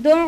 2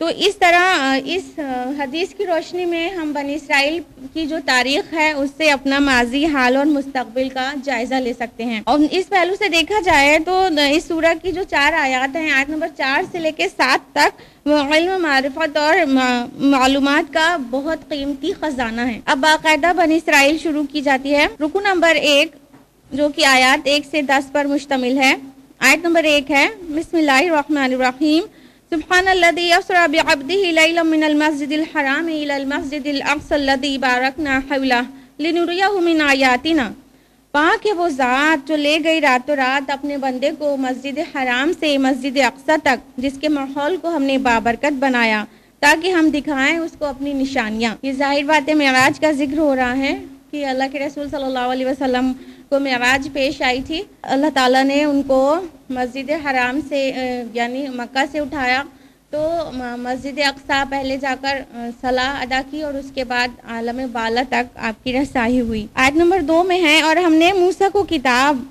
تو اس طرح اس حدیث کی روشنی میں ہم بنی اسرائیل کی جو تاریخ ہے اس سے اپنا ماضی، حال اور مستقبل کا جائزہ لے سکتے ہیں. اور اس پہلو سے دیکھا جائے تو اس سورہ کی جو 4 آیات ہیں، آیت نمبر 4 سے لے کے 7 تک، وہ علم، معرفت اور معلومات کا بہت قیمتی خزانہ ہے. اب باقاعدہ بنی اسرائیل شروع کی جاتی ہے. رکو نمبر 1 جو کہ آیات 1 سے 10 پر مشتمل ہے. آیت نمبر 1 ہے، بسم اللہ الرحمن الرحیم، سبحان الذی اسری بعبدہ لیلا من المسجد الحرام الی المسجد الاقصی الذی بارکنا حولہ لنریہ من آیاتنا. پاک ہے وہ ذات جو لے گئی راتوں رات اپنے بندے کو مسجد حرام سے مسجد اقصی تک، جس کے ماحول کو ہم نے بابرکت بنایا تاکہ ہم دکھائیں اس کو اپنی نشانیاں. یہ ظاہر بات ہے معراج کا ذکر ہو رہا ہے کہ اللہ کے رسول صلی اللہ علیہ وسلم کو معراج پیش آئی تھی. اللہ تعالیٰ نے ان کو مسجد حرام سے یعنی مکہ سے اٹھایا تو مسجد اقصی پہلے جا کر صلاح ادا کی اور اس کے بعد عالم بالا تک آپ کی رسائی ہوئی. آیت نمبر 2 میں ہے، اور ہم نے موسیٰ کو کتاب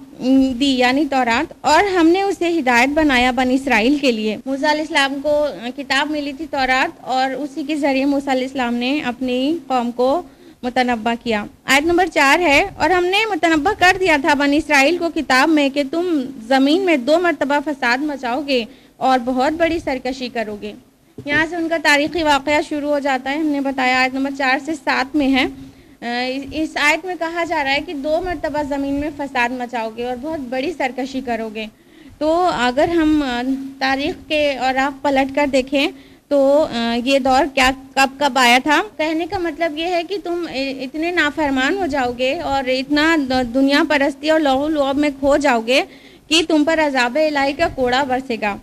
دی یعنی تورات، اور ہم نے اسے ہدایت بنایا بنی اسرائیل کے لیے. موسیٰ علیہ السلام کو کتاب ملی تھی تورات، اور اسی کے ذریعے موسیٰ علیہ السلام نے اپنی قوم کو متنبع کیا. آیت نمبر 4 ہے، اور ہم نے متنبع کر دیا تھا بنی اسرائیل کو کتاب میں کہ تم زمین میں 2 مرتبہ فساد مچاؤ گے اور بہت بڑی سرکشی کرو گے. یہاں سے ان کا تاریخی واقعہ شروع ہو جاتا ہے. ہم نے بتایا آیت نمبر 4 سے 7 میں ہے. اس آیت میں کہا جا رہا ہے کہ 2 مرتبہ زمین میں فساد مچاؤ گے اور بہت بڑی سرکشی کرو گے. تو اگر ہم تاریخ کے اوراق پلٹ کر دیکھیں تو یہ دور کیا کب آیا تھا. کہنے کا مطلب یہ ہے کہ تم اتنے نافرمان ہو جاؤ گے اور اتنا دنیا پرستی اور لغو لعب میں کھو جاؤ گے کہ تم پر عذاب الہی کا کوڑا برسے گا.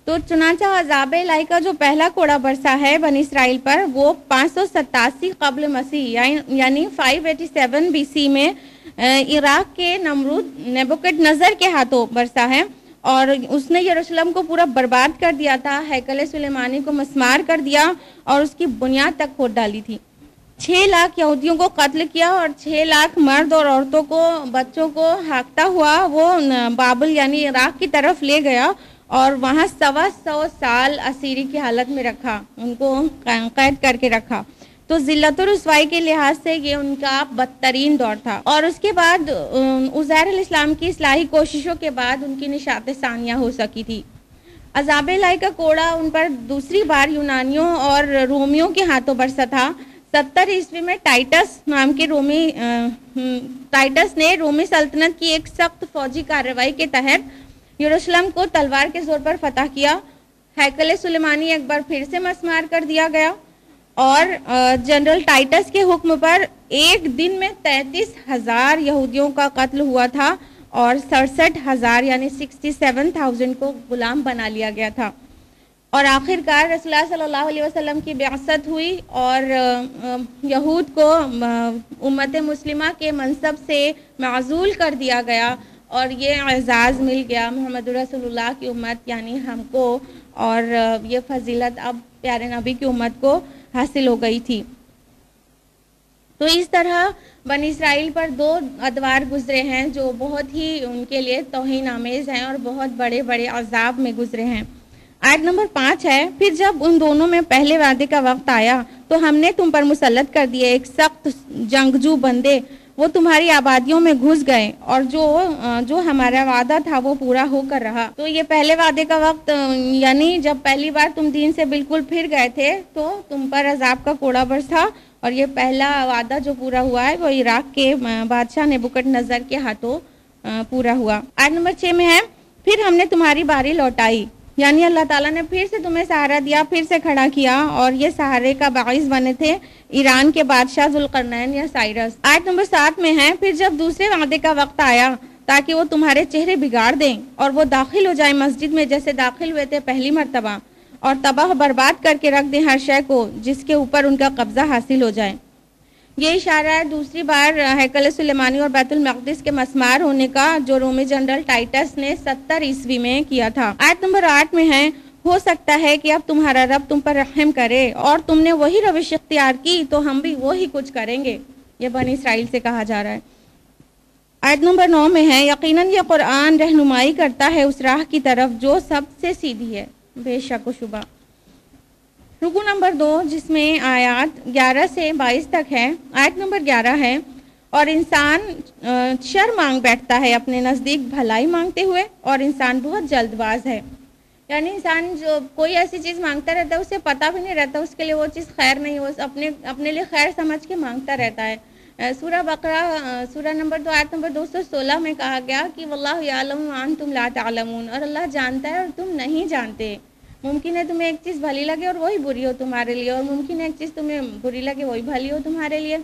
تو چنانچہ عذاب الہی کا جو پہلا کوڑا برسا ہے بنی اسرائیل پر وہ 587 قبل مسیح یعنی 587 بی سی میں عراق کے نمرود نیبوکڈ نظر کے ہاتھوں برسا ہے، اور اس نے یروشلم کو پورا برباد کر دیا تھا. ہیکل سلیمانی کو مسمار کر دیا اور اس کی بنیاد تک کھود ڈالی تھی. 6 لاکھ یہودیوں کو قتل کیا اور 6 لاکھ مرد اور عورتوں کو، بچوں کو ہانکتا ہوا وہ بابل یعنی عراق کی طرف لے گیا اور وہاں 100 سال اسیری کی حالت میں رکھا، ان کو قید کر کے رکھا. تو ذلت و رسوائی کے لحاظ سے یہ ان کا بدترین دور تھا. اور اس کے بعد عزیر علیہ السلام کی اصلاحی کوششوں کے بعد ان کی نشاط ثانیہ ہو سکی تھی. عذاب الہی کا کوڑا ان پر دوسری بار یونانیوں اور رومیوں کے ہاتھوں برسا تھا. 70 عیسوی میں ٹائٹس نام کے ٹائٹس نے رومی سلطنت کی ایک سخت فوجی کارروائی کے تحت یروشلم کو تلوار کے زور پر فتح کیا. ہیکل سلیمانی ایک بار پھر سے مسمار کر دیا گیا اور جنرل ٹائٹس کے حکم پر ایک دن میں 33,000 یہودیوں کا قتل ہوا تھا اور 67,000 یعنی 67,000 کو غلام بنا لیا گیا تھا. اور آخر کار رسول اللہ صلی اللہ علیہ وسلم کی بعثت ہوئی اور یہود کو امت مسلمہ کے منصب سے معزول کر دیا گیا اور یہ اعزاز مل گیا محمد رسول اللہ کی امت یعنی ہم کو، اور یہ فضیلت اب پیارے نبی کی امت کو حاصل ہو گئی تھی. تو اس طرح بنی اسرائیل پر 2 ادوار گزرے ہیں جو بہت ہی ان کے لیے توہین آمیز ہیں اور بہت بڑے بڑے عذاب میں گزرے ہیں. آیت نمبر 5 ہے، پھر جب ان دونوں میں پہلے وعدے کا وقت آیا تو ہم نے تم پر مسلط کر دیے ایک سخت جنگجو بندے، وہ تمہاری آبادیوں میں گھس گئے اور جو ہمارا وعدہ تھا وہ پورا ہو کر رہا. تو یہ پہلے وعدے کا وقت یعنی جب پہلی بار تم دین سے بالکل پھر گئے تھے تو تم پر عذاب کا کوڑا برسا، اور یہ پہلا وعدہ جو پورا ہوا ہے وہ عراق کے بادشاہ نیبوکڈ نظر کے ہاتھوں پورا ہوا. آیت نمبر 6 میں ہے، پھر ہم نے تمہاری باری لوٹائی، یعنی اللہ تعالیٰ نے پھر سے تمہیں سہارا دیا، پھر سے کھڑا کیا، اور یہ سہارے کا باعث بنے تھے ایران کے بادشاہ ذوالقرنین یا سائرس. آیت نمبر 7 میں ہے، پھر جب دوسرے وعدے کا وقت آیا تاکہ وہ تمہارے چہرے بگاڑ دیں اور وہ داخل ہو جائیں مسجد میں جیسے داخل ہوئے تھے پہلی مرتبہ، اور تباہ برباد کر کے رکھ دیں ہر شے کو جس کے اوپر ان کا قبضہ حاصل ہو جائے. یہ اشارہ ہے دوسری بار ہیکل سلیمانی اور بیت المقدس کے مسمار ہونے کا جو رومی جنرل ٹائٹس نے 70 عیسوی میں کیا تھا. آیت نمبر 8 میں ہے، ہو سکتا ہے کہ اب تمہارا رب تم پر رحم کرے اور تم نے وہی روش اختیار کی تو ہم بھی وہی کچھ کریں گے. یہ بنی اسرائیل سے کہا جا رہا ہے. آیت نمبر 9 میں ہے، یقیناً یہ قرآن رہنمائی کرتا ہے اس راہ کی طرف جو سب سے سیدھی ہے، بے شک و شبہ. رکو نمبر 2 جس میں آیات 11 سے 22 تک ہے، آیت نمبر 11 ہے، اور انسان شر مانگ بیٹھتا ہے اپنے نزدیک بھلائی مانگتے ہوئے، اور انسان بہت جلد باز ہے. یعنی انسان جو کوئی ایسی چیز مانگتا رہتا ہے اسے پتہ بھی نہیں رہتا اس کے لیے وہ چیز خیر نہیں، وہ اپنے لیے خیر سمجھ کے مانگتا رہتا ہے. سورہ بقرہ سورہ نمبر 2 آیت نمبر 216 میں کہا گیا کہ واللہ یعلم وانتم لا تعلمون، اور اللہ جانتا ہے اور تم نہیں جانتے. ممکن ہے تمہیں ایک چیز بھلی لگے اور وہی بری ہو تمہارے لیے، اور ممکن ہے ایک چیز تمہیں بری لگے وہی بھلی ہو تمہارے لیے.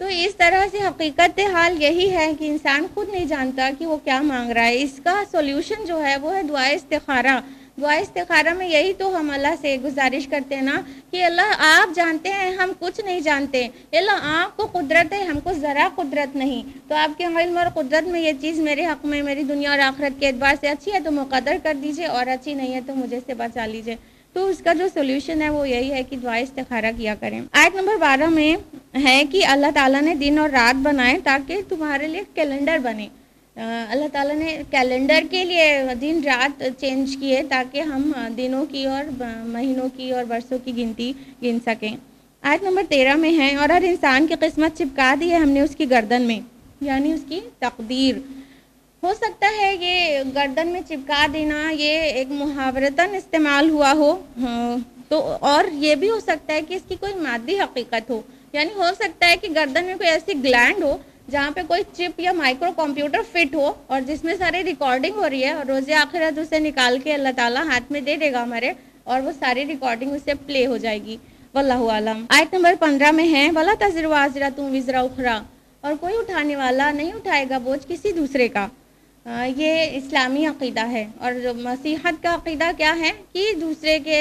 تو اس طرح سے حقیقت حال یہی ہے کہ انسان خود نہیں جانتا کہ وہ کیا مانگ رہا ہے. اس کا سولوشن جو ہے وہ ہے دعا استخارہ. دعا استخارہ میں یہی تو ہم اللہ سے گزارش کرتے ہیں نا کہ اللہ آپ جانتے ہیں ہم کچھ نہیں جانتے، اللہ آپ کو قدرت ہے ہم کو ذرا قدرت نہیں، تو آپ کے علم اور قدرت میں یہ چیز میرے حق میں میری دنیا اور آخرت کے اعتبار سے اچھی ہے تو مقدر کر دیجئے، اور اچھی نہیں ہے تو مجھے سے بچا لیجئے. تو اس کا جو سولوشن ہے وہ یہی ہے کہ دعا استخارہ کیا کریں. آیت نمبر 12 میں ہے کہ اللہ تعالیٰ نے دن اور رات بنائے تاکہ تمہارے لیے کیلنڈر بنے. اللہ تعالیٰ نے کیلنڈر کے لیے دن رات چینج کیے تاکہ ہم دنوں کی اور مہینوں کی اور برسوں کی گنتی گن سکیں. آیت نمبر 13 میں ہے اور ہر انسان کی قسمت چپکا دی ہے ہم نے اس کی گردن میں، یعنی اس کی تقدیر. ہو سکتا ہے یہ گردن میں چپکا دینا یہ ایک محاورتاً استعمال ہوا ہو، تو اور یہ بھی ہو سکتا ہے کہ اس کی کوئی مادی حقیقت ہو. یعنی ہو سکتا ہے کہ گردن میں کوئی ایسی گلینڈ ہو جہاں پہ کوئی چپ یا مائکرو کمپیوٹر فٹ ہو اور جس میں ساری ریکارڈنگ ہو رہی ہے، اور روز آخرت اسے نکال کے اللہ تعالیٰ ہاتھ میں دے دے گا ہمارے، اور وہ ساری ریکارڈنگ اس سے پلے ہو جائے گی. واللہ عالم. آیت نمبر 15 میں ہے وَلَا تَزِرُ وَازِرَةٌ وِزْرَ أُخْرَىٰ، اور کوئی اٹھانے والا نہیں اٹھائے گا بوجھ کسی دوسرے کا. یہ اسلامی عقیدہ ہے. اور مسیحت کا عقیدہ کیا ہے کہ دوسرے کے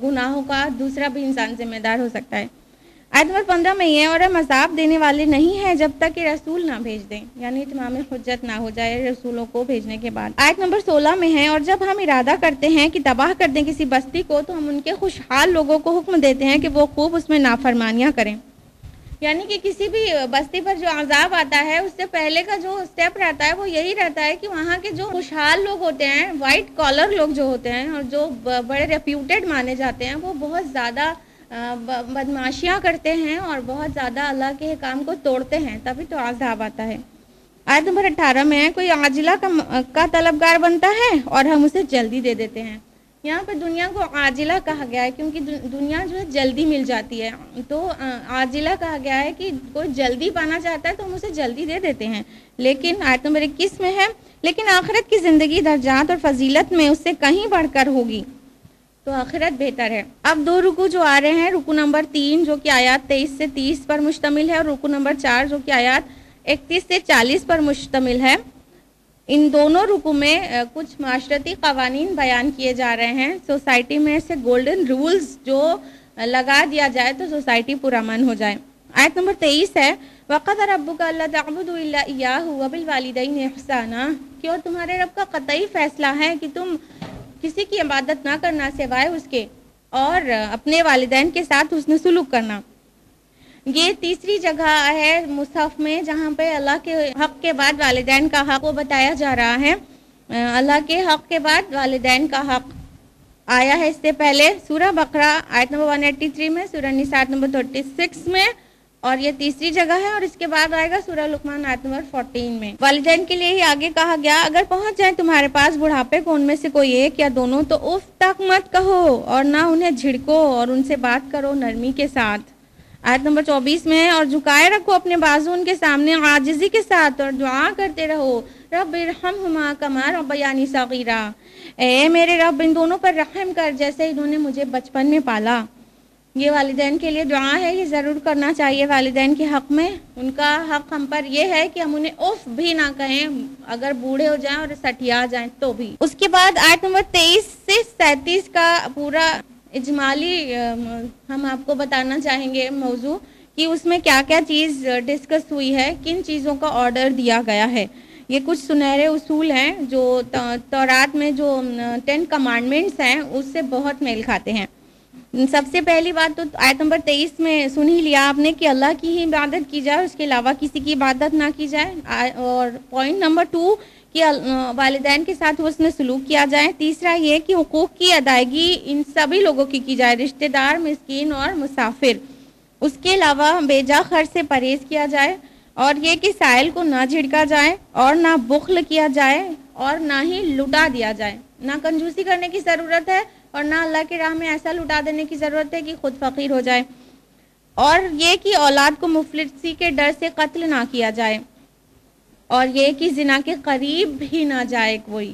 گناہوں کا دوسرا بھی انسان ذمہ دار ہو سکتا ہے. آیت نمبر 15 میں یہ اور ہم عذاب دینے والے نہیں ہیں جب تک کہ رسول نہ بھیج دیں، یعنی اتمام حجت نہ ہو جائے رسولوں کو بھیجنے کے بعد. آیت نمبر 16 میں ہے اور جب ہم ارادہ کرتے ہیں کہ تباہ کر دیں کسی بستی کو تو ہم ان کے خوشحال لوگوں کو حکم دیتے ہیں کہ وہ خوب اس میں نافرمانیاں کریں. یعنی کہ کسی بھی بستی پر جو عذاب آتا ہے اس سے پہلے کا جو سٹیپ رہتا ہے وہ یہی رہتا ہے کہ وہاں کے جو خوشحال لوگ ہوتے ہیں، وائٹ کالر لوگ جو ہوتے ہیں اور جو بڑے ریپیوٹیڈ مانے جاتے ہیں، وہ بہت زیادہ بدمعاشیاں کرتے ہیں اور بہت زیادہ اللہ کے حکام کو توڑتے ہیں، تبھی تو عذاب آتا ہے. آیت نمبر 18 میں ہے کوئی عاجلہ کا طلبگار بنتا ہے اور ہم اسے جلدی دے دیتے ہیں. یہاں پہ دنیا کو عاجلہ کہا گیا ہے کیونکہ دنیا جو ہے جلدی مل جاتی ہے، تو عاجلہ کہا گیا ہے کہ کوئی جلدی پانا چاہتا ہے تو ہم اسے جلدی دے دیتے ہیں. لیکن آیت نمبر 21 میں ہے لیکن آخرت کی زندگی درجات اور فضیلت میں اس سے کہیں بڑھ کر ہوگی، تو آخرت بہتر ہے. اب 2 رکوع جو آ رہے ہیں، رکوع نمبر 3 جو کہ آیات 23 سے 30 پر مشتمل ہے، اور رکوع نمبر 4 جو کہ آیات 31 سے 40 پر مشتمل ہے. ان دونوں رکوع میں کچھ معاشرتی قوانین بیان کیے جا رہے ہیں. سوسائٹی میں سے گولڈن رولز جو لگا دیا جائے تو سوسائٹی پرامن ہو جائے. آیت نمبر 23 ہے وَقَضَىٰ رَبُّكَ أَلَّا تَعْبُدُوا إِلَّا إِيَّاهُ وَبِالْوَالِدَيْنِ إِحْسَانًا، کہ اور تمہارے رب کا قطعی فیصلہ ہے کہ تم کسی کی عبادت نہ کرنا سوائے اس کے، اور اپنے والدین کے ساتھ حسن سلوک کرنا. یہ تیسری جگہ ہے مصحف میں جہاں پہ اللہ کے حق کے بعد والدین کا حق کو بتایا جا رہا ہے. اللہ کے حق کے بعد والدین کا حق آیا ہے اس سے پہلے سورہ بقرہ آیت نمبر 183 میں، سورہ نساء آیت نمبر 36 میں، اور یہ تیسری جگہ ہے. اور اس کے بعد آئے گا سورہ لقمان آیت نمبر 14 میں. والدین کے لیے ہی آگے کہا گیا اگر پہنچ جائیں تمہارے پاس بڑھاپے کو ان میں سے کوئی ایک یا دونوں تو اف تک مت کہو اور نہ انہیں جھڑکو اور ان سے بات کرو نرمی کے ساتھ. آیت نمبر 24 میں اور جھکائے رکھو اپنے بازو ان کے سامنے عاجزی کے ساتھ اور دعا کرتے رہو رب ارحمہما کما ربیانی صغیرا، اے میرے رب ان دونوں پر رحم کر جیسے انہوں نے مجھے بچپن میں پالا. یہ والدین کے لیے دعا ہے، یہ ضرور کرنا چاہیے والدین کے حق میں. ان کا حق ہم پر یہ ہے کہ ہم انہیں اف بھی نہ کہیں، اگر بوڑھے ہو جائیں اور سٹھیا جائیں تو بھی. اس کے بعد آیت نمبر 23 سے 37 کا پورا اجمالی ہم آپ کو بتانا چاہیں گے موضوع کہ اس میں کیا کیا چیز ڈسکس ہوئی ہے، کن چیزوں کا آرڈر دیا گیا ہے. یہ کچھ سنہرے اصول ہیں جو تورات میں جو 10 کمانڈمنٹس ہیں اس سے بہت میل کھاتے ہیں. سب سے پہلی بات تو آیت نمبر 23 میں سن ہی لیا آپ نے کہ اللہ کی ہی عبادت کی جائے، اس کے علاوہ کسی کی عبادت نہ کی جائے. اور پوائنٹ نمبر 2 کہ والدین کے ساتھ حسن سلوک کیا جائے. تیسرا یہ کہ حقوق کی ادائیگی ان سبھی لوگوں کی جائے، رشتہ دار، مسکین اور مسافر. اس کے علاوہ بیجا خرچ سے پرہیز کیا جائے، اور یہ کہ سائل کو نہ جھڑکا جائے اور نہ بخل کیا جائے اور نہ ہی لٹا دیا جائے. نہ کنجوسی کرنے کی ضرورت ہے اور نہ اللہ کی راہ میں ایسا لٹا دینے کی ضرورت ہے کہ خود فقیر ہو جائے. اور یہ کہ اولاد کو مفلسی کے ڈر سے قتل نہ کیا جائے، اور یہ کہ زنا کے قریب بھی نہ جائے کوئی،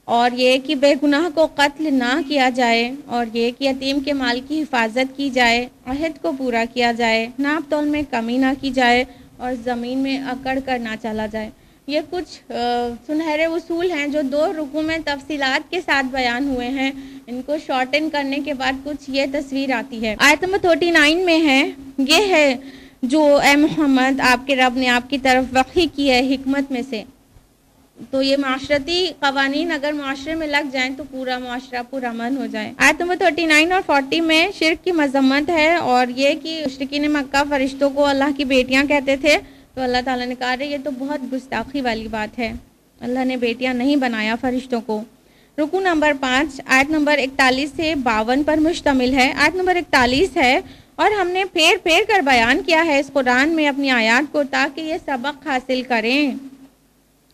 اور یہ کہ بے گناہ کو قتل نہ کیا جائے، اور یہ کہ یتیم کے مال کی حفاظت کی جائے، عہد کو پورا کیا جائے، ناپ تول میں کمی نہ کی جائے، اور زمین میں اکڑ کر نہ چلا جائے. یہ کچھ سنہرے اصول ہیں جو 2 رکوع میں تفصیلات کے ساتھ بیان ہوئے ہیں. ان کو شارٹن کرنے کے بعد کچھ یہ تصویر آتی ہے. آیت نمبر 39 میں ہے، یہ ہے جو اے محمد آپ کے رب نے آپ کی طرف وحی کی ہے حکمت میں سے. تو یہ معاشرتی قوانین اگر معاشرے میں لگ جائیں تو پورا معاشرہ پرامن ہو جائے. آیت نمبر 39 اور 40 میں شرک کی مذمت ہے، اور یہ کہ مشرکین مکہ فرشتوں کو اللہ کی بیٹیاں کہتے تھے. تو اللہ تعالیٰ نے کہا یہ تو بہت گستاخی والی بات ہے، اللہ نے بیٹیاں نہیں بنایا فرشتوں کو. رکوع نمبر 5 آیت نمبر 41 سے 52 پر مشتمل ہے. آیت نمبر 41 ہے، اور ہم نے پھیر پھیر کر بیان کیا ہے اس قرآن میں اپنی آیات کو تاکہ یہ سبق حاصل کریں.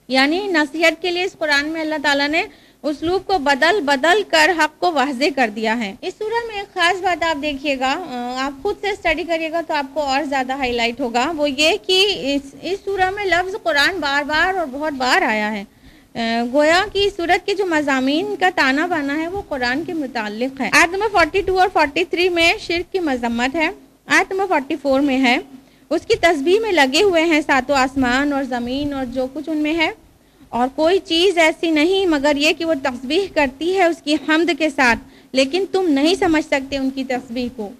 یعنی نصیحت کے لیے اس قرآن میں اللہ تعالیٰ نے اسلوب کو بدل بدل کر حق کو واضح کر دیا ہے. اس سورہ میں ایک خاص بات آپ دیکھیے گا، آپ خود سے اسٹڈی کریے گا تو آپ کو اور زیادہ ہائی لائٹ ہوگا. وہ یہ کہ اس سورہ میں لفظ قرآن بار بار اور بہت بار آیا ہے. گویا کہ سورت کے جو مضامین کا تانا بانا ہے وہ قرآن کے متعلق ہے. آیت نمبر 42 اور 43 میں شرک کی مذمت ہے. آیت نمبر 44 میں ہے اس کی تسبیح میں لگے ہوئے ہیں 7 آسمان اور زمین اور جو کچھ ان میں ہے، اور کوئی چیز ایسی نہیں مگر یہ کہ وہ تسبیح کرتی ہے اس کی حمد کے ساتھ، لیکن تم نہیں سمجھ سکتے ان کی تسبیح کو.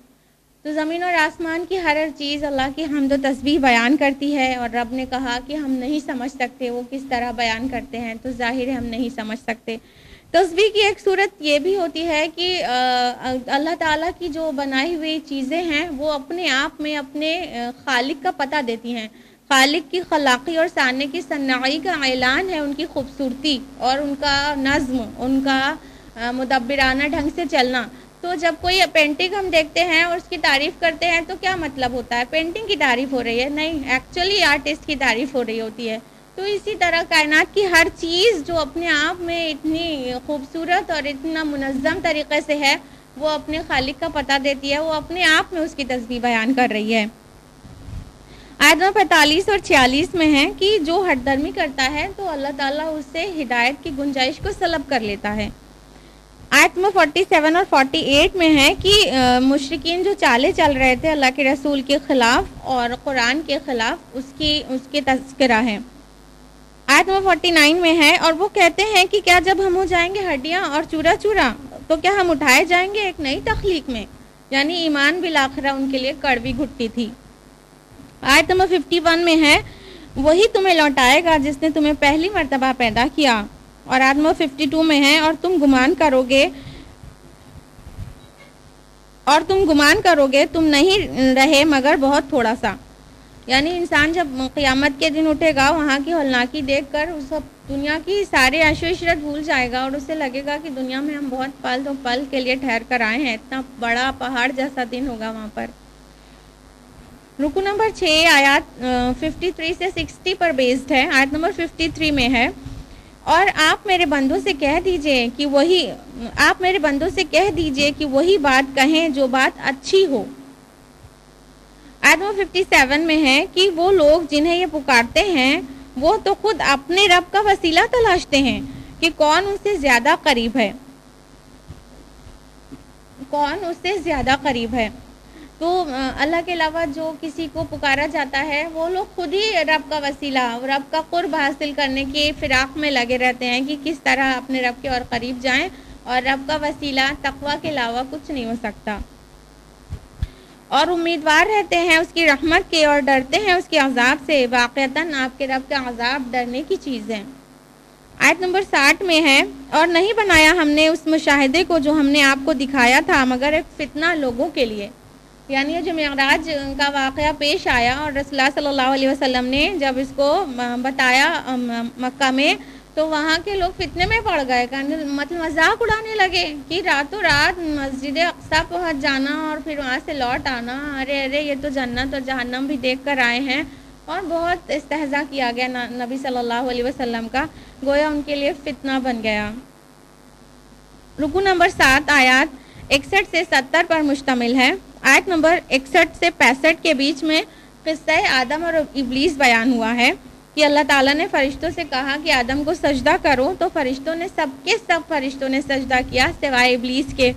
تو زمین اور آسمان کی ہر چیز اللہ کی حمد و تسبیح بیان کرتی ہے، اور رب نے کہا کہ ہم نہیں سمجھ سکتے وہ کس طرح بیان کرتے ہیں. تو ظاہر ہے ہم نہیں سمجھ سکتے. تسبیح کی ایک صورت یہ بھی ہوتی ہے کہ اللہ تعالیٰ کی جو بنائی ہوئی چیزیں ہیں وہ اپنے آپ میں اپنے خالق کا پتہ دیتی ہیں. خالق کی خلاقی اور ثانی کی صناعی کا اعلان ہے، ان کی خوبصورتی اور ان کا نظم، ان کا مدبرانہ ڈھنگ سے چلنا. تو جب کوئی پینٹنگ ہم دیکھتے ہیں اور اس کی تعریف کرتے ہیں تو کیا مطلب ہوتا ہے؟ پینٹنگ کی تعریف ہو رہی ہے؟ نہیں، ایکچولی آرٹسٹ کی تعریف ہو رہی ہوتی ہے. تو اسی طرح کائنات کی ہر چیز جو اپنے آپ میں اتنی خوبصورت اور اتنا منظم طریقے سے ہے وہ اپنے خالق کا پتہ دیتی ہے، وہ اپنے آپ میں اس کی تسبیح بیان کر رہی ہے. آیت نمبر 45 اور 46 میں ہے کہ جو ہٹ درمی کرتا ہے تو اللہ تعالیٰ اس سے ہدایت کی گنجائش کو سلب کر لیتا ہے. آیت نمبر 47 اور 48 میں ہے کہ مشرکین جو چالے چل رہے تھے اللہ کے رسول کے خلاف اور قرآن کے خلاف اس کے تذکرہ ہے. آیت نمبر 49 میں ہے، اور وہ کہتے ہیں کہ کیا جب ہم ہو جائیں گے ہڈیاں اور چورا چورا تو کیا ہم اٹھائے جائیں گے ایک نئی تخلیق میں؟ یعنی ایمان بالآخرہ ان کے لیے کڑوی گھٹی تھی. آیت نمبر 51 میں ہے، وہی تمہیں لوٹائے گا جس نے تمہیں پہلی مرتبہ پیدا کیا. اور آیت نمبر 52 میں ہے، اور تم گمان کرو گے تم نہیں رہے مگر بہت تھوڑا سا. یعنی انسان جب قیامت کے دن اٹھے گا وہاں کی ہولناکی دیکھ کر اس دنیا کی سارے عیش و عشرت بھول جائے گا، اور اسے لگے گا کہ دنیا میں ہم بہت پل کے لیے ٹھہر کر آئے ہیں. اتنا بڑا پہاڑ جیسا دن ہوگا وہاں پر. رکو نمبر 6 آیات 53 سے 60 پر بیسڈ ہے. آیت نمبر 53 میں ہے، اور آپ میرے بندوں سے کہہ دیجئے کہ وہی بات کہیں جو بات اچھی ہو. آیت نمبر 57 میں ہے کہ وہ لوگ جنہیں یہ پکارتے ہیں وہ تو خود اپنے رب کا وسیلہ تلاشتے ہیں کہ کون اس سے زیادہ قریب ہے. تو اللہ کے علاوہ جو کسی کو پکارا جاتا ہے وہ لوگ خود ہی رب کا وسیلہ، رب کا قرب حاصل کرنے کی فراق میں لگے رہتے ہیں کہ کس طرح اپنے رب کے اور قریب جائیں، اور رب کا وسیلہ تقویٰ کے علاوہ کچھ نہیں ہو سکتا. اور امیدوار رہتے ہیں اس کی رحمت کے اور ڈرتے ہیں اس کے عذاب سے. واقعتاً آپ کے رب کا عذاب ڈرنے کی چیز ہے. آیت نمبر 60 میں ہے، اور نہیں بنایا ہم نے اس مشاہدے کو جو ہم نے آپ کو دکھایا تھا مگر ایک فتنہ لوگوں کے لیے. یعنی جو معراج کا واقعہ پیش آیا اور رسول اللہ صلی اللہ علیہ وسلم نے جب اس کو بتایا مکہ میں، تو وہاں کے لوگ فتنے میں پڑ گئے، مطلب مذاق اڑانے لگے کہ راتوں رات مسجد اقصیٰ پہنچ جانا اور پھر وہاں سے لوٹ آنا، ارے ارے یہ تو جنت اور جہنم بھی دیکھ کر آئے ہیں، اور بہت استہزاء کیا گیا نبی صلی اللہ علیہ وسلم کا، گویا ان کے لیے فتنہ بن گیا۔ رکوع نمبر 7 آیات 61 سے 70 پر مشتمل ہے۔ آیت نمبر 61 سے 65 کے بیچ میں قصہ آدم اور ابلیس بیان ہوا ہے کہ اللہ تعالیٰ نے فرشتوں سے کہا کہ آدم کو سجدہ کرو، تو فرشتوں نے سب فرشتوں نے سجدہ کیا سوائے ابلیس کے،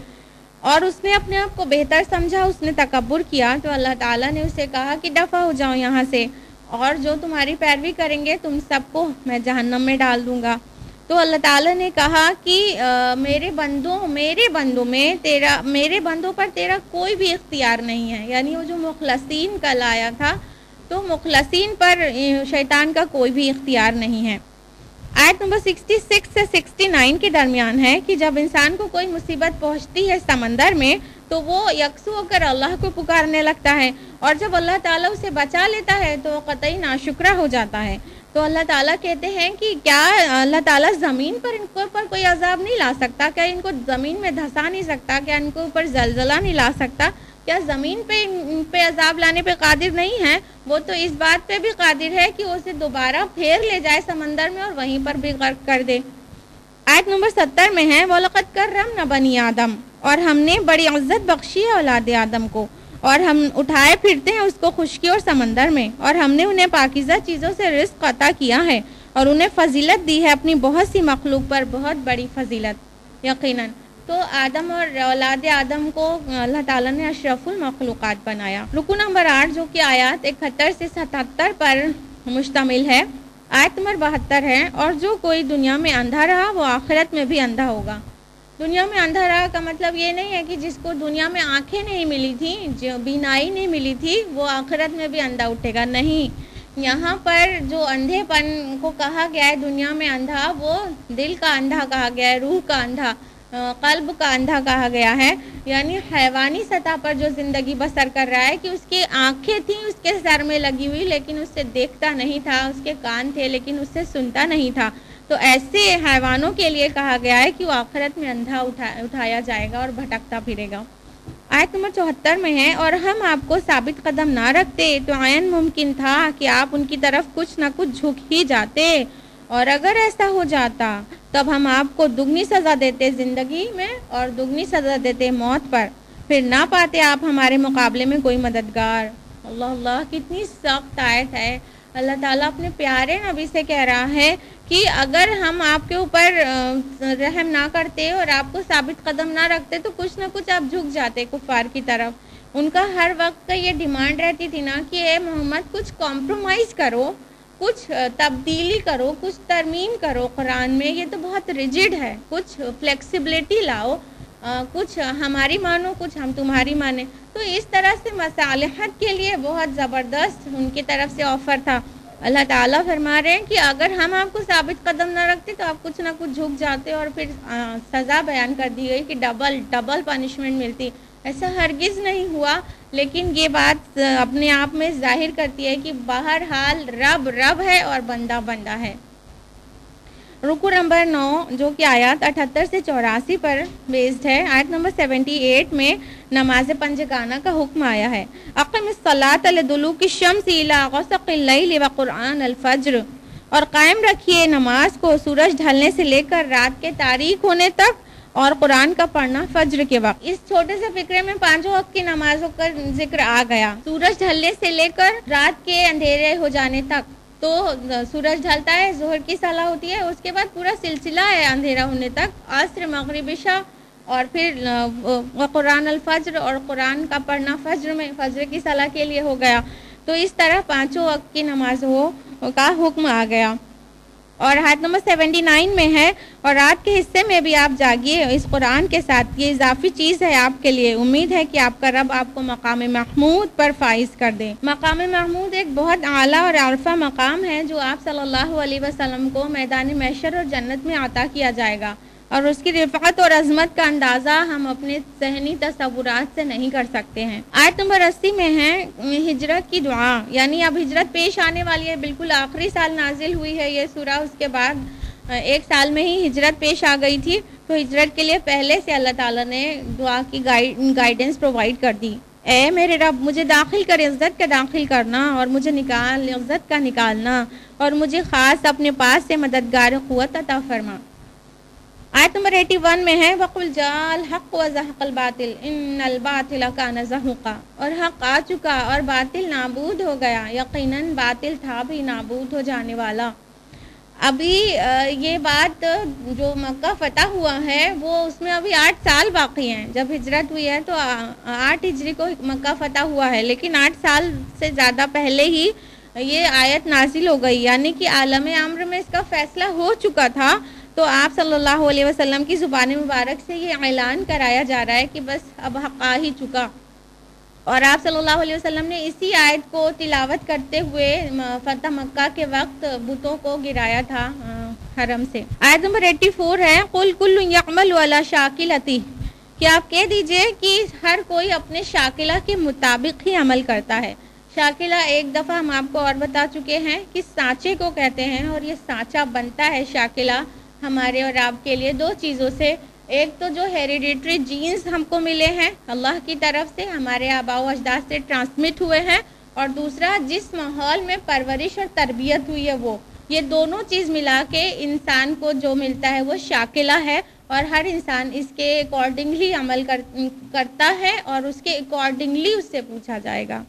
اور اس نے اپنے آپ کو بہتر سمجھا، اس نے تکبر کیا، تو اللہ تعالیٰ نے اسے کہا کہ دفع ہو جاؤ یہاں سے، اور جو تمہاری پیروی کریں گے تم سب کو میں جہنم میں ڈال دوں گا۔ تو اللہ تعالیٰ نے کہا کہ میرے بندوں پر تیرا کوئی بھی اختیار نہیں ہے، یعنی وہ جو مخلصین کا لایا تھا، تو مخلصین پر شیطان کا کوئی بھی اختیار نہیں ہے۔ آیت نمبر 66 سے 69 کے درمیان ہے کہ جب انسان کو کوئی مصیبت پہنچتی ہے سمندر میں تو وہ یکسو ہو کر اللہ کو پکارنے لگتا ہے، اور جب اللہ تعالیٰ اسے بچا لیتا ہے تو وہ قطعی ناشکرہ ہو جاتا ہے۔ تو اللہ تعالیٰ کہتے ہیں کہ کیا اللہ تعالیٰ زمین پر ان کے اوپر کوئی عذاب نہیں لا سکتا؟ کیا ان کو زمین میں دھسا نہیں سکتا؟ کیا ان کے اوپر زلزلہ نہیں لا سکتا؟ کیا زمین پہ ان پہ عذاب لانے پہ قادر نہیں ہے؟ وہ تو اس بات پہ بھی قادر ہے کہ اسے دوبارہ پھیر لے جائے سمندر میں اور وہیں پر بھی غرق کر دے۔ آیت نمبر 70 میں ہے وَلَقَدْ كَرَّمْنَا بَنِي آدم، اور ہم نے بڑی عزت بخشی ہے اولاد آدم کو، اور ہم اٹھائے پھرتے ہیں اس کو خشکی اور سمندر میں، اور ہم نے انہیں پاکیزہ چیزوں سے رزق عطا کیا ہے، اور انہیں فضیلت دی ہے اپنی بہت سی مخلوق پر، بہت بڑی فضیلت یقیناً۔ تو آدم اور اولاد آدم کو اللہ تعالیٰ نے اشرف المخلوقات بنایا۔ رکوع نمبر 8 جو کہ آیات 71 سے 77 پر مشتمل ہے، آیت نمبر 72 ہے، اور جو کوئی دنیا میں اندھا رہا وہ آخرت میں بھی اندھا ہوگا۔ دنیا میں اندھا رہا کا مطلب یہ نہیں ہے کہ جس کو دنیا میں آنکھیں نہیں ملی تھیں، جو بینائی نہیں ملی تھی، وہ آخرت میں بھی اندھا اٹھے گا، نہیں۔ یہاں پر جو اندھے پن کو کہا گیا ہے دنیا میں اندھا، وہ دل کا اندھا کہا گیا ہے، روح کا اندھا، قلب کا اندھا کہا گیا ہے، یعنی حیوانی سطح پر جو زندگی بسر کر رہا ہے کہ اس کی آنکھیں تھیں اس کے سر میں لگی ہوئی لیکن اس سے دیکھتا نہیں تھا، اس کے کان تھے لیکن اس سے سنتا نہیں تھا، تو ایسے حیوانوں کے لیے کہا گیا ہے کہ وہ آخرت میں اندھا اٹھایا جائے گا اور بھٹکتا پھرے گا۔ آیت نمبر 74 میں ہے اور ہم آپ کو ثابت قدم نہ رکھتے تو عین ممکن تھا کہ آپ ان کی طرف کچھ نہ کچھ جھک ہی جاتے، اور اگر ایسا ہو جاتا تب ہم آپ کو دگنی سزا دیتے زندگی میں اور دگنی سزا دیتے موت پر، پھر نہ پاتے آپ ہمارے مقابلے میں کوئی مددگار۔ اللہ اللہ، کتنی سخت آیت ہے۔ اللہ تعالیٰ اپنے پیارے نبی سے کہہ رہا ہے کہ اگر ہم آپ کے اوپر رحم نہ کرتے اور آپ کو ثابت قدم نہ رکھتے تو کچھ نہ کچھ آپ جھک جاتے کفار کی طرف۔ ان کا ہر وقت کا یہ ڈیمانڈ رہتی تھی نا کہ اے محمد کچھ کمپرومائز کرو، کچھ تبدیلی کرو، کچھ ترمیم کرو قرآن میں، یہ تو بہت ریجڈ ہے، کچھ فلیکسیبلٹی لاؤ، کچھ ہماری مانو کچھ ہم تمہاری مانیں۔ تو اس طرح سے مصالحت کے لیے بہت زبردست ان کی طرف سے آفر تھا۔ اللہ تعالیٰ فرما رہے ہیں کہ اگر ہم آپ کو ثابت قدم نہ رکھتے تو آپ کچھ نہ کچھ جھک جاتے، اور پھر سزا بیان کر دی گئی کہ ڈبل پنشمنٹ ملتی۔ ایسا ہرگز نہیں ہوا، لیکن یہ بات اپنے آپ میں ظاہر کرتی ہے کہ بہرحال رب رب ہے اور بندہ بندہ ہے۔ رکوع نمبر 9 جو کہ آیات 78 سے 84 پر بیسڈ ہے، آیت نمبر 78 میں نماز پنجگانہ کا حکم آیا ہے۔ اقم الصلاۃ لدلوک الشمس الی غسق اللیل وقرآن الفجر، اور قائم رکھیے نماز کو سورج ڈھلنے سے لے کر رات کے تاریک ہونے تک، اور قرآن کا پڑھنا فجر کے وقت۔ اس چھوٹے سے فقرے میں 5 وقت کی نمازوں کا ذکر آ گیا، سورج ڈھلنے سے لے کر رات کے اندھیرے ہو جانے تک۔ تو سورج ڈھلتا ہے، ظہر کی صلاح ہوتی ہے، اس کے بعد پورا سلسلہ ہے اندھیرا ہونے تک، عصر مغرب عشاء، اور پھر قرآن الفجر، اور قرآن کا پڑھنا فجر میں، فجر کی صلاح کے لیے ہو گیا۔ تو اس طرح 5 وقت کی نمازوں کا حکم آ گیا۔ اور آیت نمبر 79 میں ہے اور رات کے حصے میں بھی آپ جاگیے اس قرآن کے ساتھ، یہ اضافی چیز ہے آپ کے لیے، امید ہے کہ آپ کا رب آپ کو مقام محمود پر فائز کر دے۔ مقام محمود ایک بہت اعلیٰ اور عرفہ مقام ہے جو آپ صلی اللہ علیہ وسلم کو میدان محشر اور جنت میں عطا کیا جائے گا، اور اس کی رفعت اور عظمت کا اندازہ ہم اپنے ذہنی تصورات سے نہیں کر سکتے ہیں۔ آیت نمبر 80 میں ہے ہجرت کی دعا، یعنی اب ہجرت پیش آنے والی ہے، بالکل آخری سال نازل ہوئی ہے یہ سورہ، اس کے بعد 1 سال میں ہی ہجرت پیش آ گئی تھی، تو ہجرت کے لیے پہلے سے اللہ تعالیٰ نے دعا کی گائیڈنس پرووائڈ کر دی. اے میرے رب مجھے داخل کر عزت کا داخل کرنا، اور مجھے نکال عزت کا نکالنا، اور مجھے خاص اپنے پاس سے مددگار قوت عطا فرما. آیت نمبر 81 میں ہے وَقُلْ جَاءَ الْحَقُّ وَزَهَقَ الْبَاطِلُ إِنَّ الْبَاطِلَ كَانَ زَهُوقًا، اور حق آ چکا اور باطل نابود ہو گیا، یقیناً باطل تھا بھی نابود ہو جانے والا. ابھی یہ بات جو مکہ فتح ہوا ہے وہ اس میں ابھی 8 سال باقی ہیں. جب ہجرت ہوئی ہے تو 8 ہجری کو مکہ فتح ہوا ہے، لیکن 8 سال سے زیادہ پہلے ہی یہ آیت نازل ہو گئی، یعنی کہ عالم امر میں اس کا فیصلہ ہو چکا تھا. تو آپ صلی اللہ علیہ وسلم کی زبان مبارک سے یہ اعلان کرایا جا رہا ہے کہ بس اب حق آ ہی چکا. اور آپ صلی اللہ علیہ وسلم نے اسی آیت کو تلاوت کرتے ہوئے فتح مکہ کے وقت بتوں کو گرایا تھا حرم سے. آیت نمبر 84 ہے قُلْ كُلٌّ يَعْمَلُ عَلَى شَاكِلَتِهِ، کہ آپ کہہ دیجئے کہ ہر کوئی اپنے شاکلہ کے مطابق ہی عمل کرتا ہے. شاکلہ ایک دفعہ ہم آپ کو اور بتا چکے ہیں کہ سانچے کو کہتے ہیں، اور یہ سانچہ بنتا ہے شاکلہ ہمارے اور آپ کے لیے 2 چیزوں سے. ایک تو جو ہیریڈیٹری جینز ہم کو ملے ہیں اللہ کی طرف سے، ہمارے آباء و اجداد سے ٹرانسمٹ ہوئے ہیں، اور دوسرا جس ماحول میں پرورش اور تربیت ہوئی ہے وہ، یہ دونوں چیز ملا کے انسان کو جو ملتا ہے وہ شاکلہ ہے. اور ہر انسان اس کے اکارڈنگلی عمل کرتا ہے، اور اس کے اکارڈنگلی اس سے پوچھا جائے گا.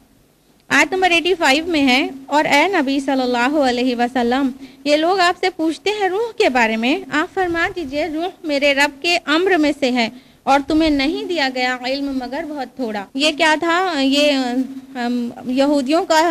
آیت نمبر 85 میں ہے اور اے نبی صلی اللہ علیہ وسلم، یہ لوگ آپ سے پوچھتے ہیں روح کے بارے میں، آپ فرما دیجئے روح میرے رب کے امر میں سے ہے، اور تمہیں نہیں دیا گیا علم مگر بہت تھوڑا. یہ کیا تھا؟ یہ یہودیوں کا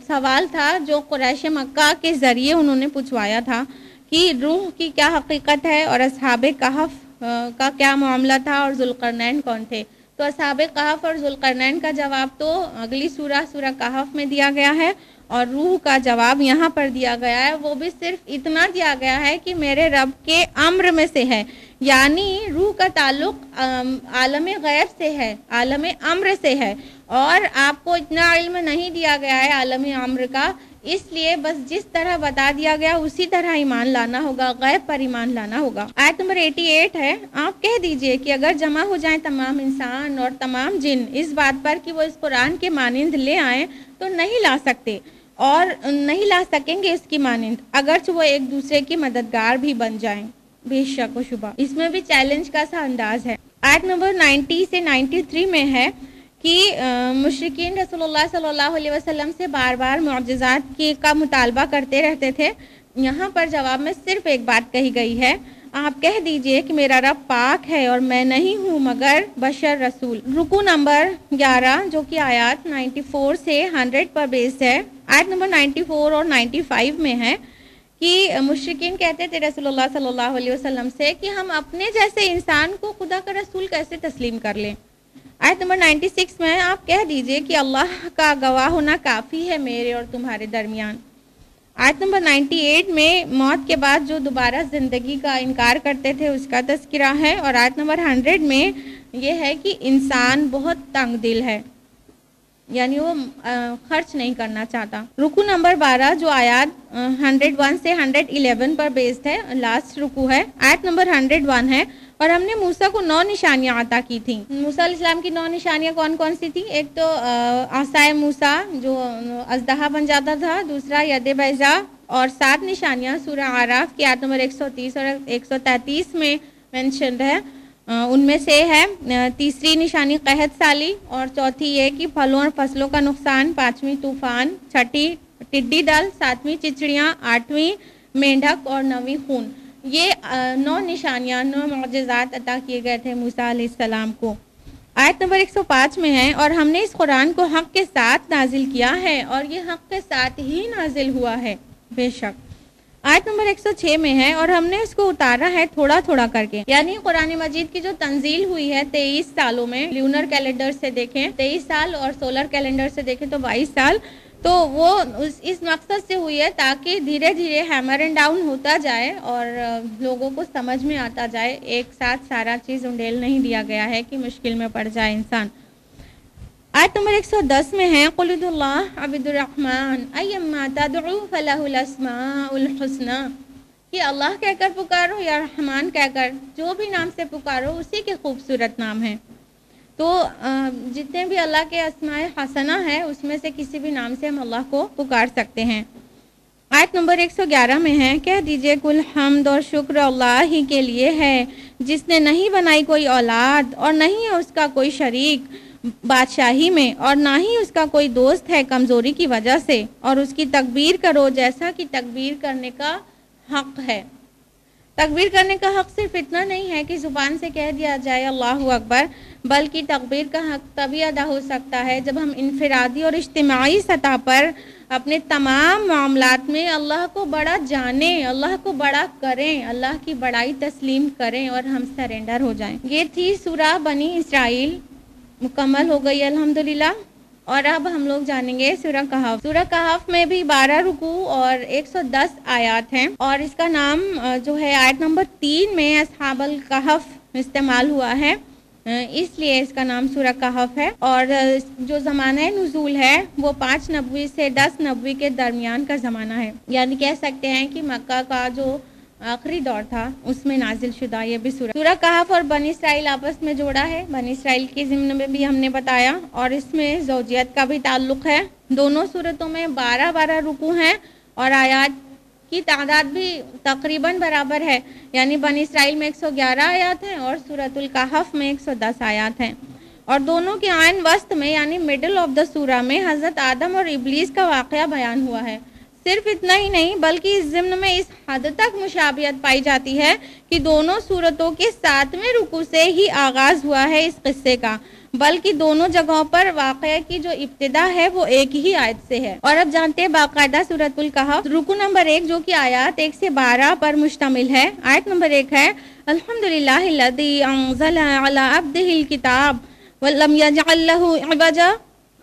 سوال تھا جو قریش مکہ کے ذریعے انہوں نے پوچھوایا تھا کہ روح کی کیا حقیقت ہے، اور اصحاب کہف کا کیا معاملہ تھا، اور ذوالقرنین کون تھے. تو اصحاب کہف اور ذوالقرنین کا جواب تو اگلی سورہ کہف میں دیا گیا ہے، اور روح کا جواب یہاں پر دیا گیا ہے. وہ بھی صرف اتنا دیا گیا ہے کہ میرے رب کے امر میں سے ہے، یعنی روح کا تعلق عالم غیب سے ہے، عالم امر سے ہے. اور آپ کو اتنا علم نہیں دیا گیا ہے عالم امر کا، اس لیے بس جس طرح بتا دیا گیا اسی طرح ایمان لانا ہوگا، غیب پر ایمان لانا ہوگا. آیت نمبر 88 ہے آپ کہہ دیجئے کہ اگر جمع ہو جائیں تمام انسان اور تمام جن اس بات پر کہ وہ اس قرآن کے مانند لے آئیں تو نہیں لا سکتے، اور نہیں لا سکیں گے اس کی مانند، اگرچہ وہ ایک دوسرے کی مددگار بھی بن جائیں. بے شک و شبہ اس میں بھی چیلنج کا سا انداز ہے. آیت نمبر 90 سے 93 میں ہے کہ مشرکین رسول اللہ صلی اللہ علیہ وسلم سے بار بار معجزات کا مطالبہ کرتے رہتے تھے. یہاں پر جواب میں صرف ایک بات کہی گئی ہے، آپ کہہ دیجئے کہ میرا رب پاک ہے اور میں نہیں ہوں مگر بشر رسول. رکو نمبر 11 جو کہ آیات 94 سے 100 پر بیسڈ ہے. آیت نمبر 94 اور 95 میں ہے کہ مشرکین کہتے تھے رسول اللہ صلی اللہ علیہ وسلم سے کہ ہم اپنے جیسے انسان کو خدا کا رسول کیسے تسلیم کر لیں. آیت نمبر 96 میں آپ کہہ دیجئے کہ اللہ کا گواہ ہونا کافی ہے میرے اور تمہارے درمیان. آیت نمبر 98 میں موت کے بعد جو دوبارہ زندگی کا انکار کرتے تھے اس کا تذکرہ ہے. اور آیت نمبر 100 میں یہ ہے کہ انسان بہت تنگ دل ہے، یعنی وہ خرچ نہیں کرنا چاہتا. رکو نمبر 12 جو آیات 101 سے 111 پر بیسڈ ہے، لاسٹ رکو ہے. آیت نمبر 101 ہے اور ہم نے موسیٰ کو 9 نشانیاں عطا کی تھیں. موسیٰ علیہ السلام کی 9 نشانیاں کون کون سی تھیں؟ ایک تو عصائے موسیٰ جو اژدہا بن جاتا تھا، دوسرا ید بیضاء، اور 7 نشانیاں سورہ اعراف کی آیت نمبر 130 اور 133 میں مینشنڈ ہے. ان میں سے ہے تیسری نشانی قحط سالی، اور چوتھی یہ کہ پھلوں اور فصلوں کا نقصان، 5ویں طوفان، 6ٹھی ٹڈی دل، 7ویں چچڑیاں، 8ویں مینڈک اور 9ویں خون. یہ 9 نشانیاں 9 معجزات عطا کیے گئے تھے موسیٰ علیہ السلام کو. آیت نمبر 105 میں ہے اور ہم نے اس قرآن کو حق کے ساتھ نازل کیا ہے اور یہ حق کے ساتھ ہی نازل ہوا ہے بے شک. آیت نمبر 106 میں ہے اور ہم نے اس کو اتارا ہے تھوڑا تھوڑا کر کے، یعنی قرآن مجید کی جو تنزیل ہوئی ہے 23 سالوں میں، لیونر کیلنڈر سے دیکھیں 23 سال اور سولر کیلنڈر سے دیکھیں تو 22 سال، تو وہ اس مقصد سے ہوئی ہے تاکہ دھیرے دھیرے ہیمر اینڈ ڈاؤن ہوتا جائے اور لوگوں کو سمجھ میں آتا جائے. ایک ساتھ سارا چیز انڈیل نہیں دیا گیا ہے کہ مشکل میں پڑ جائے انسان. آیت نمبر 110 میں ہے قُلِ ادعُوا اللَّهَ عَبِدُ الرَّحْمَنِ أَيَّمَّا تَدْعُوا فَلَهُ الْأَسْمَاءُ الْحُسْنَى. کہ اللہ کہہ کر پکارو یا رحمان کہہ کر، جو بھی نام سے پکارو اسی کے خوبصورت نام ہیں۔ تو جتنے بھی اللہ کے اسماء حسنہ ہیں اس میں سے کسی بھی نام سے ہم اللہ کو پکار سکتے ہیں۔ آیت نمبر 111 میں ہے، کہہ دیجئے کل حمد اور شکر اللہ ہی کے لیے ہے جس نے نہیں بنائی کوئی اولاد اور نہیں ہے اس کا کوئی شریک بادشاہی میں، اور نہ ہی اس کا کوئی دوست ہے کمزوری کی وجہ سے، اور اس کی تکبیر کرو جیسا کہ تکبیر کرنے کا حق ہے۔ تکبیر کرنے کا حق صرف اتنا نہیں ہے کہ زبان سے کہہ دیا جائے اللہ اکبر، بلکہ تکبیر کا حق تبھی ادا ہو سکتا ہے جب ہم انفرادی اور اجتماعی سطح پر اپنے تمام معاملات میں اللہ کو بڑا جانیں، اللہ کو بڑا کریں، اللہ کی بڑائی تسلیم کریں اور ہم سرنڈر ہو جائیں۔ یہ تھی سورہ بنی اسرائیل، مکمل ہو گئی الحمدللہ۔ اور اب ہم لوگ جانیں گے سورہ کہف۔ سورہ کہف میں بھی 12 رکوع اور 110 آیات ہیں، اور اس کا نام جو ہے آیت نمبر 3 میں اصحاب الکہف استعمال ہوا ہے، اس لیے اس کا نام سورہ کہف ہے۔ اور جو زمانہ نزول ہے وہ 5 نبوی سے 10 نبوی کے درمیان کا زمانہ ہے، یعنی کہہ سکتے ہیں کہ مکہ کا جو آخری دور تھا اس میں نازل شدہ یہ بھی سورہ کہف اور بنی اسرائیل آپس میں جوڑا ہے۔ بنی اسرائیل کے ضمن میں بھی ہم نے بتایا، اور اس میں زوجیت کا بھی تعلق ہے۔ دونوں صورتوں میں 12 رکوع ہیں اور آیات کی تعداد بھی تقریباً برابر ہے، یعنی بنی اسرائیل میں 111 آیات ہیں اور سورۃ الکہف میں 110 آیات ہیں۔ اور دونوں کے عین وسط میں یعنی مڈل آف دا سورہ میں حضرت آدم اور ابلیس کا واقعہ بیان ہوا ہے۔ صرف اتنا ہی نہیں بلکہ اس ضمن میں اس حد تک مشابہت پائی جاتی ہے کہ دونوں صورتوں کے 7ویں رکوع سے ہی آغاز ہوا ہے اس قصے کا، بلکہ دونوں جگہوں پر واقعہ کی جو ابتدا ہے وہ ایک ہی آیت سے ہے۔ اور اب جانتے ہیں باقاعدہ سورۃ الکہف رکوع نمبر 1 جو کہ آیات 1 سے 12 پر مشتمل ہے۔ آیت نمبر 1 ہے، الحمدللہ الذی انزل علی عبدہ الکتاب ولم یجعل لہ عوجا،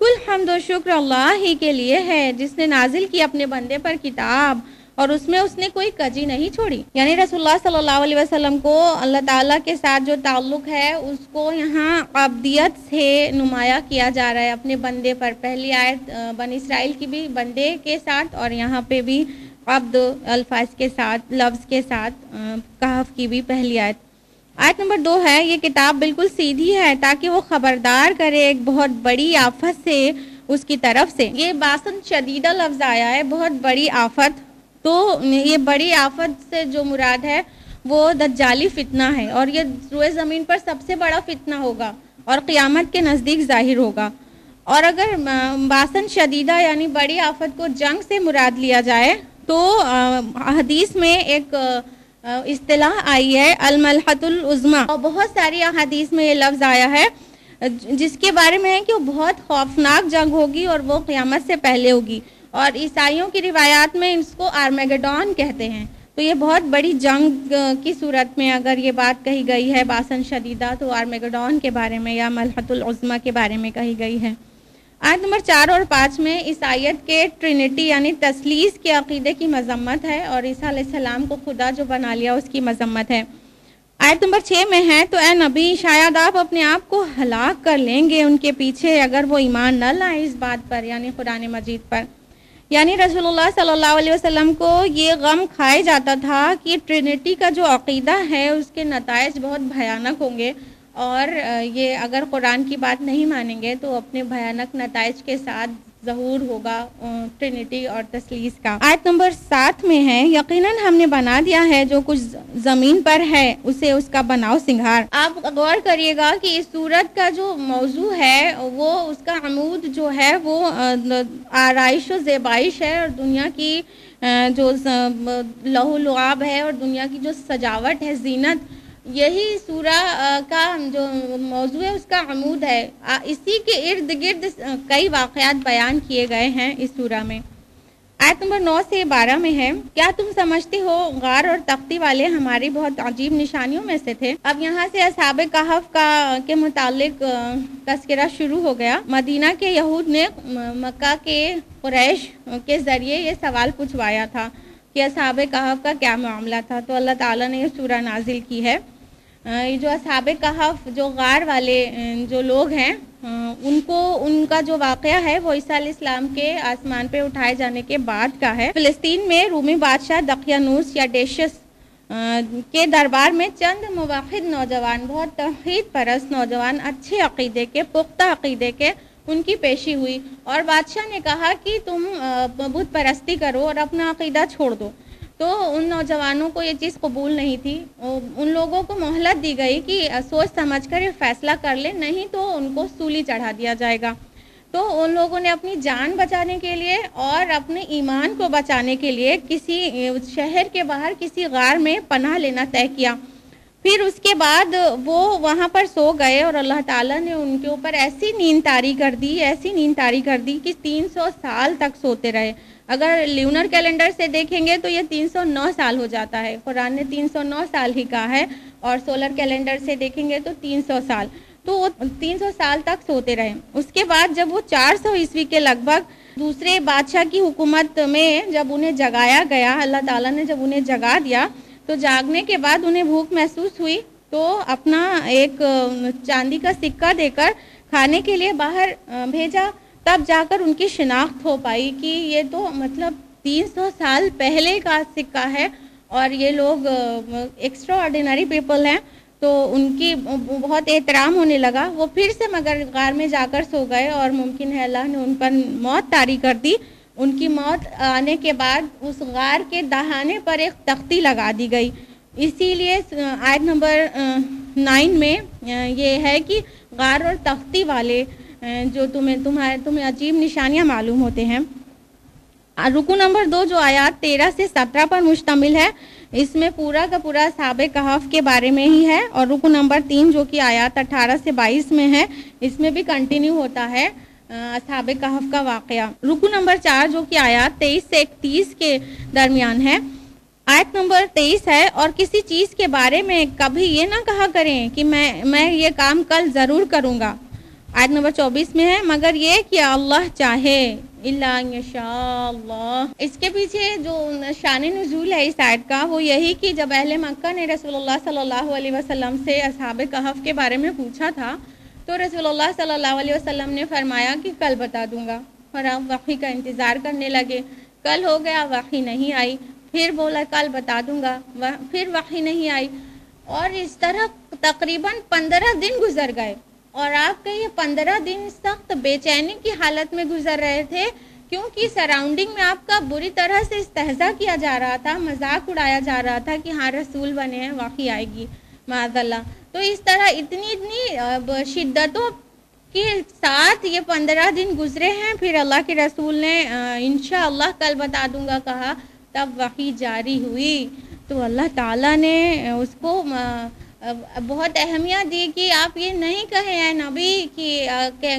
کل حمد و شکر اللہ ہی کے لیے ہے جس نے نازل کی اپنے بندے پر کتاب اور اس میں اس نے کوئی کجی نہیں چھوڑی۔ یعنی رسول اللہ صلی اللہ علیہ وسلم کو اللہ تعالیٰ کے ساتھ جو تعلق ہے اس کو یہاں عبدیت سے نمایاں کیا جا رہا ہے اپنے بندے پر۔ پہلی آیت بنی اسرائیل کی بھی بندے کے ساتھ اور یہاں پہ بھی عبد الفاظ کے ساتھ، لفظ کے ساتھ کہف کی بھی پہلی آیت۔ آیت نمبر 2 ہے، یہ کتاب بالکل سیدھی ہے تاکہ وہ خبردار کرے ایک بہت بڑی آفت سے اس کی طرف سے۔ یہ باسن شدیدہ لفظ آیا ہے، بہت بڑی آفت۔ تو یہ بڑی آفت سے جو مراد ہے وہ دجالی فتنہ ہے، اور یہ روئے زمین پر سب سے بڑا فتنہ ہوگا اور قیامت کے نزدیک ظاہر ہوگا۔ اور اگر باسن شدیدہ یعنی بڑی آفت کو جنگ سے مراد لیا جائے تو حدیث میں ایک اصطلاح آئی ہے الملحۃ العظمیٰ، اور بہت ساری احادیث میں یہ لفظ آیا ہے جس کے بارے میں ہے کہ وہ بہت خوفناک جنگ ہوگی اور وہ قیامت سے پہلے ہوگی، اور عیسائیوں کی روایات میں اس کو آرمیگڈون کہتے ہیں۔ تو یہ بہت بڑی جنگ کی صورت میں اگر یہ بات کہی گئی ہے باسن شدیدہ تو آرمیگڈون کے بارے میں یا ملحۃ العظمیٰ کے بارے میں کہی گئی ہے۔ آیت نمبر 4 اور 5 میں اس آیت کے ٹرینٹی یعنی تثلیث کے عقیدے کی مذمت ہے، اور عیسیٰ علیہ السلام کو خدا جو بنا لیا اس کی مذمت ہے۔ آیت نمبر 6 میں ہے، تو اے نبی شاید آپ اپنے آپ کو ہلاک کر لیں گے ان کے پیچھے اگر وہ ایمان نہ لائیں اس بات پر یعنی قرآن مجید پر۔ یعنی رسول اللہ صلی اللہ علیہ وسلم کو یہ غم کھائے جاتا تھا کہ ٹرینٹی کا جو عقیدہ ہے اس کے نتائج بہت بھیانک ہوں گے، اور یہ اگر قرآن کی بات نہیں مانیں گے تو اپنے بھیانک نتائج کے ساتھ ظہور ہوگا ٹرینٹی اور تثلیث کا۔ آیت نمبر 7 میں ہے، یقیناً ہم نے بنا دیا ہے جو کچھ زمین پر ہے اسے اس کا بناؤ سنگھار۔ آپ غور کریے گا کہ اس سورت کا جو موضوع ہے وہ اس کا عمود جو ہے وہ آرائش و زیبائش ہے، اور دنیا کی جو لہو و لعاب ہے اور دنیا کی جو سجاوٹ ہے، زینت، یہی سورہ کا جو موضوع ہے اس کا عمود ہے۔ اسی کے ارد گرد کئی واقعات بیان کیے گئے ہیں اس سورہ میں۔ آیت نمبر 9 سے 12 میں ہے، کیا تم سمجھتے ہو غار اور تختی والے ہماری بہت عجیب نشانیوں میں سے تھے؟ اب یہاں سے اصحاب کہف کے متعلق تذکرہ شروع ہو گیا۔ مدینہ کے یہود نے مکہ کے قریش کے ذریعے یہ سوال پوچھوایا تھا کہ اصحاب کہف کا کیا معاملہ تھا، تو اللہ تعالیٰ نے یہ سورہ نازل کی ہے۔ یہ جو اصحاب کہف جو غار والے جو لوگ ہیں ان کا جو واقعہ ہے وہ عیسیٰ علیہ السلام کے آسمان پہ اٹھائے جانے کے بعد کا ہے۔ فلسطین میں رومی بادشاہ دقیانوس یا ڈیشس کے دربار میں چند موحد نوجوان، بہت توحید پرست نوجوان، اچھے عقیدے کے، پختہ عقیدے کے، ان کی پیشی ہوئی اور بادشاہ نے کہا کہ تم بت پرستی کرو اور اپنا عقیدہ چھوڑ دو۔ تو ان نوجوانوں کو یہ چیز قبول نہیں تھی، ان لوگوں کو مہلت دی گئی کہ سوچ سمجھ کر یہ فیصلہ کر لیں، نہیں تو ان کو سولی چڑھا دیا جائے گا۔ تو ان لوگوں نے اپنی جان بچانے کے لیے اور اپنے ایمان کو بچانے کے لیے کسی شہر کے باہر کسی غار میں پناہ لینا طے کیا۔ پھر اس کے بعد وہ وہاں پر سو گئے اور اللہ تعالیٰ نے ان کے اوپر ایسی نیند طاری کر دی کہ 300 سال تک سوتے رہے۔ اگر لیونر کیلنڈر سے دیکھیں گے تو یہ 309 سال ہو جاتا ہے، قرآن نے 309 سال ہی کہا ہے، اور سولر کیلنڈر سے دیکھیں گے تو 300 سال، تو وہ 300 سال تک سوتے رہے۔ اس کے بعد جب وہ 400 عیسوی کے لگ بھگ دوسرے بادشاہ کی حکومت میں جب انہیں جگایا گیا، اللہ تعالیٰ نے جب انہیں جگا دیا تو جاگنے کے بعد انہیں بھوک محسوس ہوئی تو اپنا ایک چاندی کا سکہ دے کر کھانے کے لیے باہر بھیجا، تب جا کر ان کی شناخت ہو پائی کہ یہ تو مطلب 300 سال پہلے کا سکہ ہے اور یہ لوگ ایکسٹرا آرڈینری پیپل ہیں، تو ان کی بہت احترام ہونے لگا۔ وہ پھر سے مگر غار میں جا کر سو گئے اور ممکن ہے اللہ نے ان پر موت طاری کر دی۔ ان کی موت آنے کے بعد اس غار کے دہانے پر ایک تختی لگا دی گئی۔ اسی لیے آیت نمبر 9 میں یہ ہے کہ غار اور تختی والے جو تمہیں عجیب نشانیاں معلوم ہوتے ہیں۔ رکو نمبر 2 جو آیات 13 سے 17 پر مشتمل ہے، اس میں پورا کا پورا اصحاب کہف کے بارے میں ہی ہے، اور رکو نمبر 3 جو کہ آیات 18 سے 22 میں ہے، اس میں بھی کنٹینیو ہوتا ہے اصحاب کہف کا واقعہ۔ رکو نمبر 4 جو کہ آیات 23 سے 31 کے درمیان ہے، آیت نمبر 23 ہے، اور کسی چیز کے بارے میں کبھی یہ نہ کہا کریں کہ میں یہ کام کل ضرور کروں گا۔ آیت نمبر 24 میں ہے، مگر یہ کہ اللہ چاہے، الا ان یشاء اللہ۔ اس کے پیچھے جو شان نزول ہے اس آیت کا وہ یہی کہ جب اہل مکہ نے رسول اللہ صلی اللہ علیہ وسلم سے اصحاب کہف کے بارے میں پوچھا تھا تو رسول اللہ صلی اللہ علیہ وسلم نے فرمایا کہ کل بتا دوں گا، اور آپ وحی کا انتظار کرنے لگے۔ کل ہو گیا، وحی نہیں آئی، پھر بولا کل بتا دوں گا، پھر وحی نہیں آئی، اور اس طرح تقریباً 15 دن گزر گئے، اور آپ کے یہ 15 دن سخت بے چینی کی حالت میں گزر رہے تھے، کیونکہ سراؤنڈنگ میں آپ کا بری طرح سے استہزاء کیا جا رہا تھا، مذاق اڑایا جا رہا تھا کہ ہاں رسول بنے ہیں، وحی آئے گی معاذ اللہ۔ تو اس طرح اتنی شدتوں کے ساتھ یہ 15 دن گزرے ہیں، پھر اللہ کے رسول نے انشاءاللہ کل بتا دوں گا کہا، تب وحی جاری ہوئی۔ تو اللہ تعالیٰ نے اس کو بہت اہمیت دی کہ آپ یہ نہیں کہیں اے نبی کہ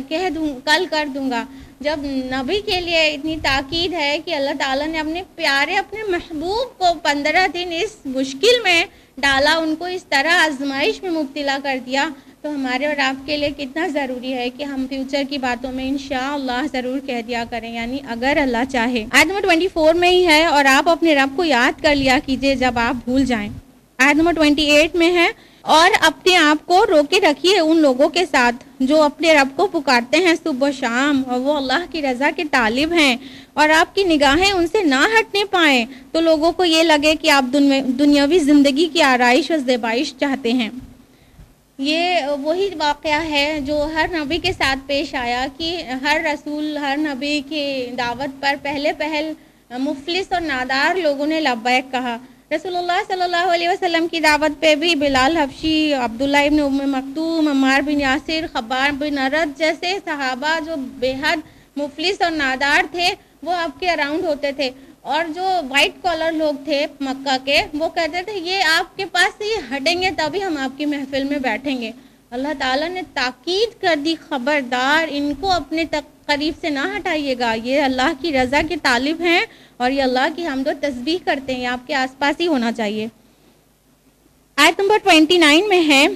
کہہ دوں کل کر دوں گا۔ جب نبی کے لیے اتنی تاکید ہے کہ اللہ تعالیٰ نے اپنے پیارے اپنے محبوب کو 15 دن اس مشکل میں ڈالا، ان کو اس طرح آزمائش میں مبتلا کر دیا، تو ہمارے اور آپ کے لیے کتنا ضروری ہے کہ ہم فیوچر کی باتوں میں انشاءاللہ ضرور کہہ دیا کریں، یعنی اگر اللہ چاہے۔ آیت نمبر 24 میں ہی ہے، اور آپ اپنے رب کو یاد کر لیا کیجئے جب آپ بھول جائیں۔ آیت نمبر 28 میں ہے، اور اپنے آپ کو روکے رکھیے ان لوگوں کے ساتھ جو اپنے رب کو پکارتے ہیں صبح و شام، اور وہ اللہ کی رضا کے طالب ہیں، اور آپ کی نگاہیں ان سے نہ ہٹنے پائیں تو لوگوں کو یہ لگے کہ آپ دنیاوی زندگی کی آرائش اور زیبائش چاہتے ہیں۔ یہ وہی واقعہ ہے جو ہر نبی کے ساتھ پیش آیا کہ ہر رسول ہر نبی کی دعوت پر پہل مفلس اور نادار لوگوں نے لبیک کہا۔ رسول اللہ صلی اللہ علیہ وسلم کی دعوت پہ بھی بلال حبشی، عبداللہ ابن ام مکتوم، عمار بن یاسر، خباب بن ارد جیسے صحابہ جو بے حد مفلس اور نادار تھے وہ آپ کے اراؤنڈ ہوتے تھے، اور جو وائٹ کالر لوگ تھے مکہ کے وہ کہتے تھے یہ آپ کے پاس سے یہ ہٹیں گے تبھی ہم آپ کی محفل میں بیٹھیں گے۔ اللہ تعالیٰ نے تاکید کر دی، خبردار ان کو اپنے قریب سے نہ ہٹائیے گا، یہ اللہ کی رضا کے طالب ہیں اور یہ اللہ کی حمد و تسبیح کرتے ہیں، آپ کے آس پاس ہی ہونا چاہیے۔ آیت نمبر 29 میں ہے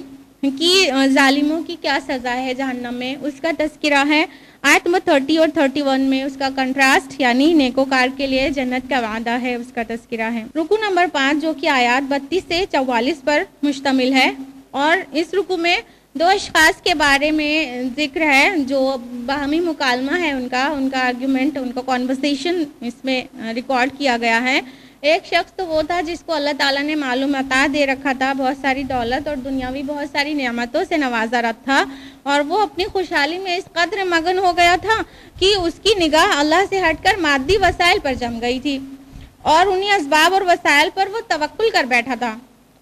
کہ ظالموں کی کیا سزا ہے جہنم میں، اس کا تذکرہ ہے۔ آیت نمبر 30 اور 31 میں اس کا کنٹراسٹ یعنی نیکوکار کے لیے جنت کا وعدہ ہے، اس کا تذکرہ ہے۔ رکو نمبر 5 جو کہ آیات 32 سے 44 پر مشتمل ہے، اور اس رکو میں دو اشخاص کے بارے میں ذکر ہے جو باہمی مکالمہ ہے، ان کا آرگیومنٹ، ان کا کانورسیشن اس میں ریکارڈ کیا گیا ہے۔ ایک شخص تو وہ تھا جس کو اللہ تعالیٰ نے مال و متاع دے رکھا تھا، بہت ساری دولت اور دنیاوی بہت ساری نعمتوں سے نوازا رکھا تھا، اور وہ اپنی خوشحالی میں اس قدر مگن ہو گیا تھا کہ اس کی نگاہ اللہ سے ہٹ کر مادی وسائل پر جم گئی تھی، اور انہی اسباب اور وسائل پر وہ توکل کر بیٹھا تھا۔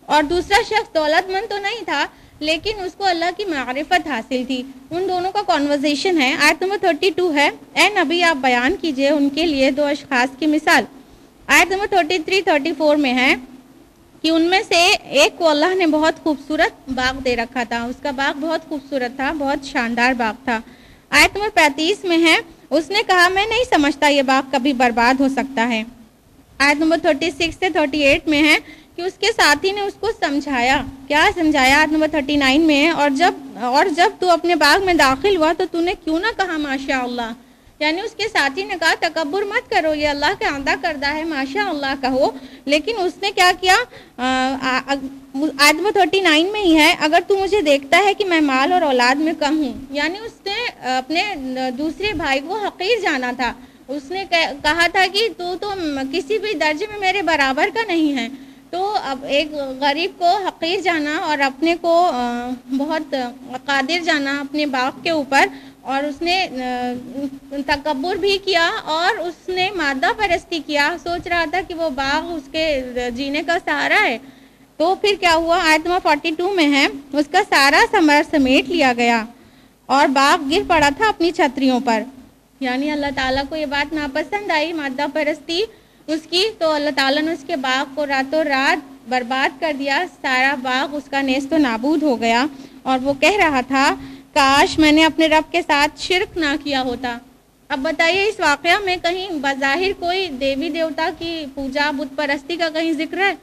اور دوسرا شخص دولت مند تو نہیں تھا، لیکن اس کو اللہ کی معرفت حاصل تھی۔ ان دونوں کا کنورسیشن ہے۔ آیت نمبر 32 ہے، اے نبی آپ بیان کیجئے ان کے لیے دو اشخاص کی مثال۔ آیت نمبر 33-34 میں ہے کہ ان میں سے ایک کو اللہ نے بہت خوبصورت باغ دے رکھا تھا، اس کا باغ بہت خوبصورت تھا، بہت شاندار باغ تھا۔ آیت نمبر 35 میں ہے، اس نے کہا میں نہیں سمجھتا یہ باغ کبھی برباد ہو سکتا ہے۔ آیت نمبر 36 سے 38 میں ہے کہ اس کے ساتھی نے اس کو سمجھایا۔ کیا سمجھایا؟ آیت نمبر 39 میں ہے، اور جب تو اپنے باغ میں داخل ہوا تو نے کیوں نہ کہا ماشاء اللہ، یعنی اس کے ساتھی نے کہا تکبر مت کرو، یہ اللہ کا عطا کردہ ہے، ماشاء اللہ کہو، لیکن اس نے کیا کیا؟ آیت نمبر 39 میں ہی ہے، اگر تو مجھے دیکھتا ہے کہ میں مال اور اولاد میں کم ہوں، یعنی اس نے اپنے دوسرے بھائی کو حقیر جانا تھا، اس نے کہا تھا کہ تو کسی بھی درجے میں میرے برابر کا نہیں ہے۔ تو اب ایک غریب کو حقیر جانا اور اپنے کو بہت قادر جانا اپنے باغ کے اوپر، اور اس نے تکبر بھی کیا اور اس نے مادہ پرستی کیا، سوچ رہا تھا کہ وہ باغ اس کے جینے کا سہارا ہے۔ تو پھر کیا ہوا؟ آیت نمبر 42 میں ہے، اس کا سارا ثمر سمیٹ لیا گیا اور باغ گر پڑا تھا اپنی چھتریوں پر۔ یعنی اللہ تعالیٰ کو یہ بات ناپسند آئی، مادہ پرستی اس کی، تو اللہ تعالیٰ نے اس کے باغ کو راتوں رات برباد کر دیا، سارا باغ اس کا نیست و نابود ہو گیا، اور وہ کہہ رہا تھا کاش میں نے اپنے رب کے ساتھ شرک نہ کیا ہوتا۔ اب بتائیے اس واقعہ میں کہیں بظاہر کوئی دیوی دیوتا کی پوجا، بت پرستی کا کہیں ذکر ہے؟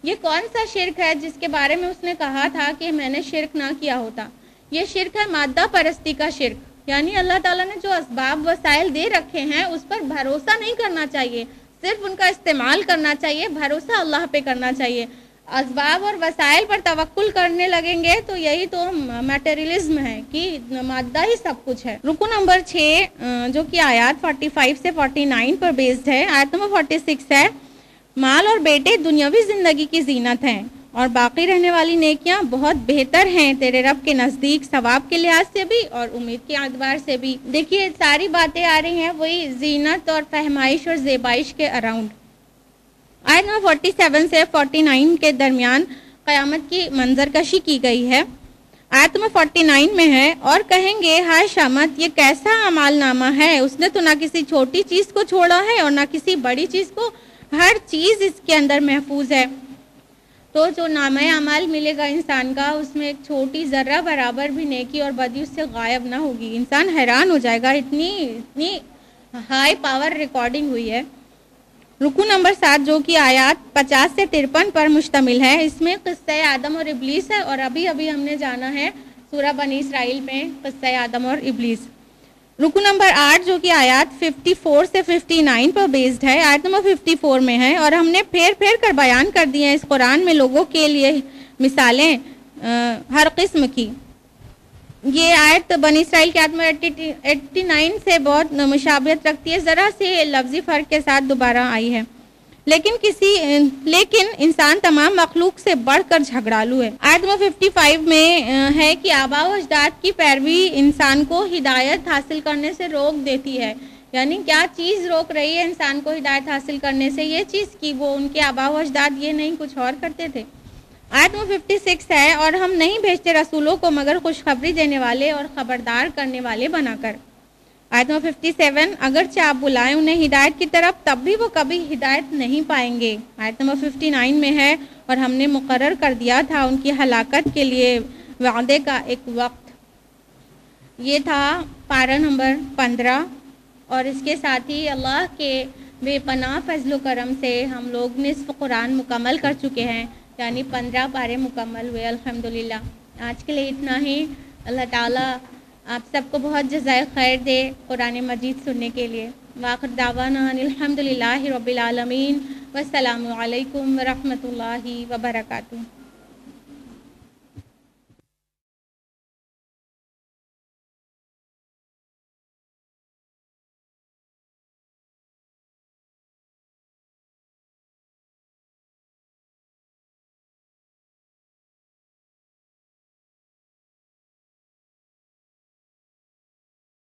یہ کون سا شرک ہے جس کے بارے میں اس نے کہا تھا کہ میں نے شرک نہ کیا ہوتا؟ یہ شرک ہے مادہ پرستی کا شرک، یعنی اللہ تعالیٰ نے جو اسباب وسائل دے رکھے ہیں اس پر بھروسہ نہیں کرنا چاہیے، صرف ان کا استعمال کرنا چاہیے، بھروسہ اللہ پہ کرنا چاہیے۔ اسباب اور وسائل پر توکل کرنے لگیں گے تو یہی تو میٹیریلزم ہے کہ مادہ ہی سب کچھ ہے۔ رکو نمبر 6 جو کہ آیات 45 سے 49 پر بیسڈ ہے۔ آیت نمبر 46 ہے، مال اور بیٹے دنیاوی زندگی کی زینت ہیں، اور باقی رہنے والی نیکیاں بہت بہتر ہیں تیرے رب کے نزدیک، ثواب کے لحاظ سے بھی اور امید کے اعتبار سے بھی۔ دیکھیے ساری باتیں آ رہی ہیں وہی زینت اور فہمائش اور زیبائش کے اراؤنڈ۔ آیت نمبر 47 سے 49 کے درمیان قیامت کی منظر کشی کی گئی ہے۔ آیت نمبر 49 میں ہے، اور کہیں گے ہائے شامت یہ کیسا اعمال نامہ ہے، اس نے تو نہ کسی چھوٹی چیز کو چھوڑا ہے اور نہ کسی بڑی چیز کو، ہر چیز اس کے اندر محفوظ ہے۔ تو جو نامہ اعمال ملے گا انسان کا، اس میں ایک چھوٹی ذرہ برابر بھی نیکی اور بدی اس سے غائب نہ ہوگی۔ انسان حیران ہو جائے گا، اتنی ہائی پاور ریکارڈنگ ہوئی ہے۔ رکو نمبر 7 جو کہ آیات 50 سے 53 پر مشتمل ہے، اس میں قصہ آدم اور ابلیس ہے، اور ابھی ہم نے جانا ہے سورہ بنی اسرائیل میں قصہ آدم اور ابلیس۔ رکو نمبر 8 جو کہ آیات 54 سے 59 پر بیسڈ ہے، آیت نمبر 54 میں ہے، اور ہم نے پھیر کر بیان کر دی ہیں اس قرآن میں لوگوں کے لیے مثالیں ہر قسم کی۔ یہ آیت بنی اسرائیل کی آیت میں 89 سے بہت مشابہت رکھتی ہے، ذرا سے لفظی فرق کے ساتھ دوبارہ آئی ہے، لیکن انسان تمام مخلوق سے بڑھ کر جھگڑالو ہے۔ آیت نمبر 55 میں ہے کہ آباء و اجداد کی پیروی انسان کو ہدایت حاصل کرنے سے روک دیتی ہے، یعنی کیا چیز روک رہی ہے انسان کو ہدایت حاصل کرنے سے؟ یہ چیز کہ وہ ان کے آباء و اجداد یہ نہیں کچھ اور کرتے تھے۔ آیت نمبر 56 ہے، اور ہم نہیں بھیجتے رسولوں کو مگر خوشخبری دینے والے اور خبردار کرنے والے بنا کر۔ آیت نمبر 57 اگرچہ آپ بلائیں انہیں ہدایت کی طرف تب بھی وہ کبھی ہدایت نہیں پائیں گے۔ آیت نمبر 59 میں ہے، اور ہم نے مقرر کر دیا تھا ان کی ہلاکت کے لیے وعدے کا ایک وقت۔ یہ تھا پارہ نمبر 15، اور اس کے ساتھ ہی اللہ کے بے پناہ فضل و کرم سے ہم لوگ نصف قرآن مکمل کر چکے ہیں، یعنی 15 پارے مکمل ہوئے الحمدللہ۔ آج کے لیے اتنا ہی۔ اللہ تعالیٰ آپ سب کو بہت جزائے خیر دے قرآن مجید سننے کے لیے۔ وآخر دعوانا الحمدللہ رب العالمین، والسلام علیکم ورحمۃ اللہ وبرکاتہ۔